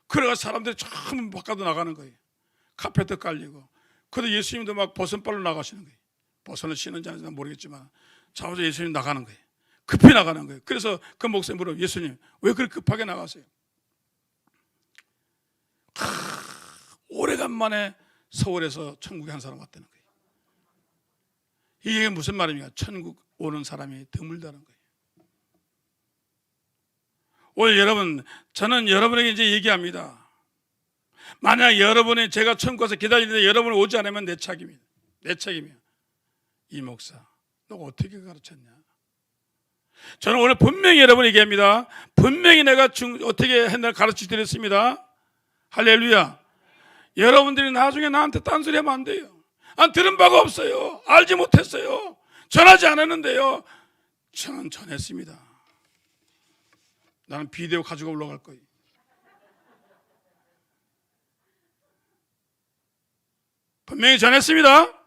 그래가 사람들이 전부 바깥으로 나가는 거예요. 카페트 깔리고. 그런데 예수님도 막 버선발로 나가시는 거예요. 버선을 신는지 아닌지 모르겠지만 자오자 예수님 나가는 거예요. 급히 나가는 거예요. 그래서 그 목사님 물어, 예수님 왜 그렇게 급하게 나가세요? 오래간만에 서울에서 천국에 한 사람 왔다는 거예요. 이게 무슨 말입니까? 천국 오는 사람이 드물다는 거예요. 오늘 여러분, 저는 여러분에게 이제 얘기합니다. 만약 여러분이, 제가 천국 가서 기다리는데 여러분이 오지 않으면 내 책임이에요. 내 책임이에요. 이 목사, 너 어떻게 가르쳤냐? 저는 오늘 분명히 여러분 얘기합니다. 분명히 내가 어떻게 했나 가르쳐 드렸습니다. 할렐루야. 여러분들이 나중에 나한테 딴소리 하면 안 돼요. 안 들은 바가 없어요. 알지 못했어요. 전하지 않았는데요. 저는 전했습니다. 나는 비디오 가지고 올라갈 거예요. 분명히 전했습니다.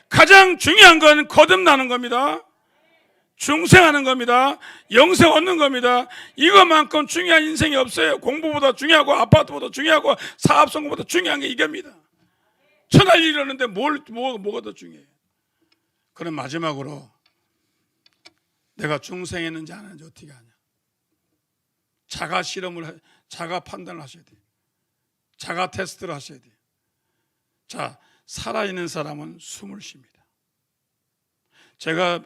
가장 중요한 건 거듭나는 겁니다. 중생하는 겁니다. 영생 얻는 겁니다. 이것만큼 중요한 인생이 없어요. 공부보다 중요하고 아파트보다 중요하고 사업 성공보다 중요한 게 이겁니다. 천할 일이 이러는데 뭐가 더 중요해요? 그럼 마지막으로 내가 중생했는지 안 했는지 어떻게 하냐? 자가 실험을, 자가 판단을 하셔야 돼요. 자가 테스트를 하셔야 돼요. 자, 살아있는 사람은 숨을 쉽니다. 제가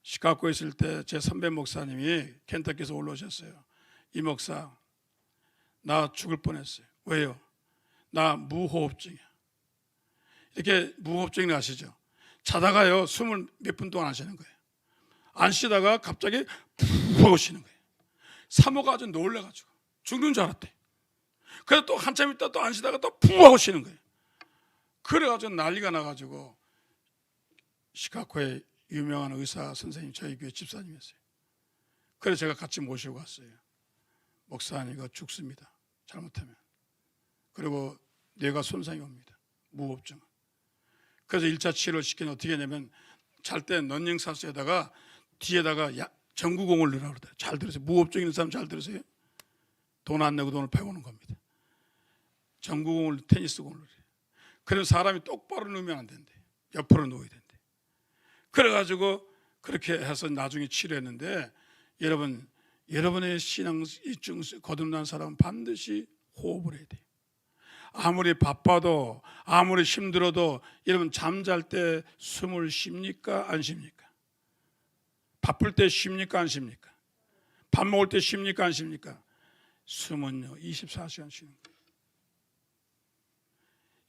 시카고에 있을 때 제 선배 목사님이 켄터키에서 올라오셨어요. 이 목사, 나 죽을 뻔했어요. 왜요? 나 무호흡증이야. 이렇게 무호흡증이 아시죠? 자다가요 숨을 몇 분 동안 안 쉬는 거예요. 안 쉬다가 갑자기 푹 하고 쉬는 거예요. 사모가 아주 놀래가지고 죽는 줄 알았대. 그래서 또 한참 있다 또 안 쉬다가 또 푹 하고 쉬는 거예요. 그래가지고 난리가 나가지고 시카고의 유명한 의사 선생님, 저희 교회 집사님이었어요. 그래서 제가 같이 모시고 갔어요. 목사님 이거 죽습니다, 잘못하면. 그리고 뇌가 손상이 옵니다, 무호흡증. 그래서 1차 치료를 시키는 어떻게 하냐면 잘 때 런닝사스에다가 뒤에다가 전구공을 넣으라고 그러더라고요. 잘 들으세요. 무호흡증 있는 사람 잘 들으세요. 돈 안 내고 돈을 배우는 겁니다. 전구공을 테니스공을 넣으래요. 그래서 사람이 똑바로 누우면 안 된대. 옆으로 누워야 된대. 그래가지고 그렇게 해서 나중에 치료했는데, 여러분의 신앙 거듭난 사람은 반드시 호흡을 해야 돼요. 아무리 바빠도 아무리 힘들어도 여러분 잠잘 때 숨을 쉽니까 안 쉽니까? 바쁠 때 쉽니까 안 쉽니까? 밥 먹을 때 쉽니까 안 쉽니까? 숨은요 24시간 쉬는 거예요.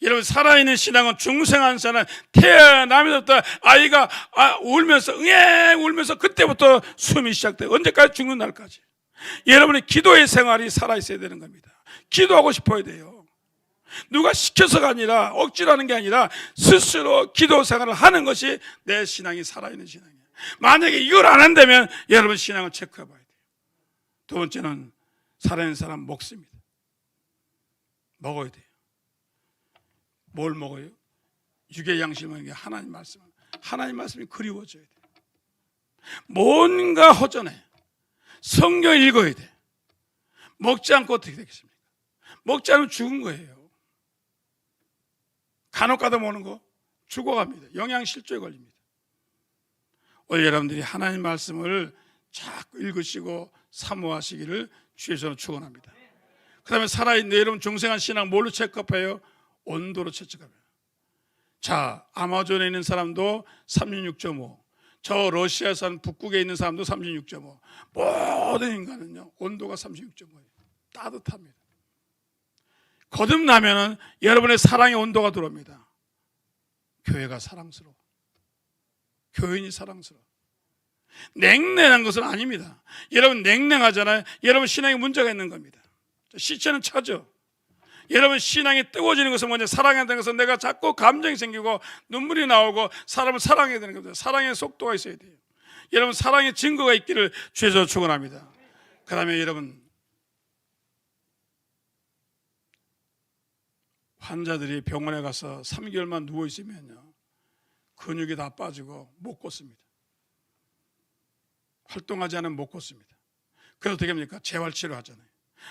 여러분 살아있는 신앙은 중생한 사람, 태어나면서부터 아이가 울면서 울면서 그때부터 숨이 시작돼요. 언제까지? 죽는 날까지. 여러분의 기도의 생활이 살아있어야 되는 겁니다. 기도하고 싶어야 돼요. 누가 시켜서가 아니라 억지로 하는 게 아니라 스스로 기도 생활을 하는 것이 내 신앙이 살아있는 신앙이에요. 만약에 이걸 안 한다면 여러분 신앙을 체크해 봐야 돼요. 두 번째는 살아있는 사람 먹습니다. 먹어야 돼요. 뭘 먹어요? 육의 양식을 먹는 게 하나님 말씀. 하나님 말씀이 그리워져야 돼요. 뭔가 허전해. 성경 읽어야 돼. 먹지 않고 어떻게 되겠습니까? 먹지 않으면 죽은 거예요. 간혹 가다 먹는 거 죽어갑니다. 영양실조에 걸립니다. 오늘 여러분들이 하나님 말씀을 자꾸 읽으시고 사모하시기를 주의 손으로 축원합니다. 그 다음에 살아있는 여러분 중생한 신앙 뭘로 체크해요? 온도로 체크합니다. 자, 아마존에 있는 사람도 36.5, 저 러시아 산 북극에 있는 사람도 36.5. 모든 인간은요 온도가 36.5예요. 따뜻합니다. 거듭나면은 여러분의 사랑의 온도가 들어옵니다. 교회가 사랑스러워. 교인이 사랑스러워. 냉랭한 것은 아닙니다. 여러분 냉랭하잖아요. 여러분 신앙에 문제가 있는 겁니다. 시체는 차죠. 여러분 신앙이 뜨거워지는 것은 뭐냐? 사랑해야 되는 것은 내가 자꾸 감정이 생기고 눈물이 나오고 사람을 사랑해야 되는 겁니다. 사랑의 속도가 있어야 돼요. 여러분 사랑의 증거가 있기를 주에서 축원합니다. 그 다음에 여러분 환자들이 병원에 가서 3개월만 누워있으면요 근육이 다 빠지고 못 걷습니다. 활동하지 않으면 못 걷습니다. 그래서 어떻게 합니까? 재활치료 하잖아요.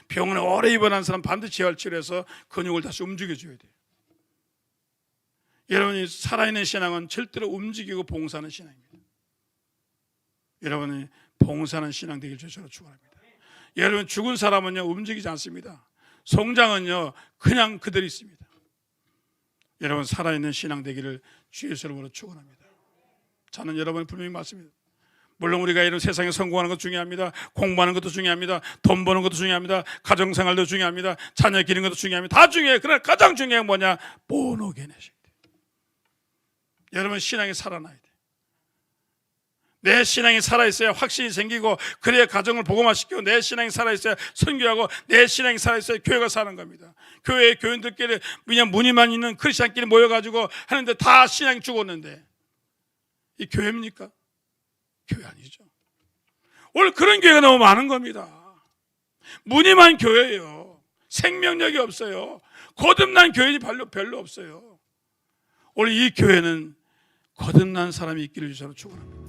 병원에 오래 입원한 사람 반드시 재활치료해서 근육을 다시 움직여줘야 돼요. 여러분이 살아있는 신앙은 절대로 움직이고 봉사하는 신앙입니다. 여러분이 봉사하는 신앙 되길 주셔서 축원합니다. 여러분 죽은 사람은요 움직이지 않습니다. 송장은요 그냥 그대로 있습니다. 여러분 살아있는 신앙 되기를 주의 이름으로 축원합니다. 저는 여러분이 분명히 말씀입니다. 물론 우리가 이런 세상에 성공하는 것도 중요합니다. 공부하는 것도 중요합니다. 돈 버는 것도 중요합니다. 가정생활도 중요합니다. 자녀 기르는 것도 중요합니다. 다 중요해요. 그러나 가장 중요한 게 뭐냐? 본오게네시. 여러분 신앙이 살아나야 돼요. 내 신앙이 살아있어야 확신이 생기고 그래야 가정을 복음화시키고 내 신앙이 살아있어야 선교하고 내 신앙이 살아있어야 교회가 사는 겁니다. 교회 교인들끼리 그냥 무늬만 있는 크리스찬끼리 모여가지고 하는데 다 신앙이 죽었는데 이 교회입니까? 교회 아니죠. 오늘 그런 교회가 너무 많은 겁니다. 무늬만 교회예요. 생명력이 없어요. 거듭난 교인이 별로 없어요. 오늘 이 교회는 거듭난 사람이 있기를 주셔서 축원합니다.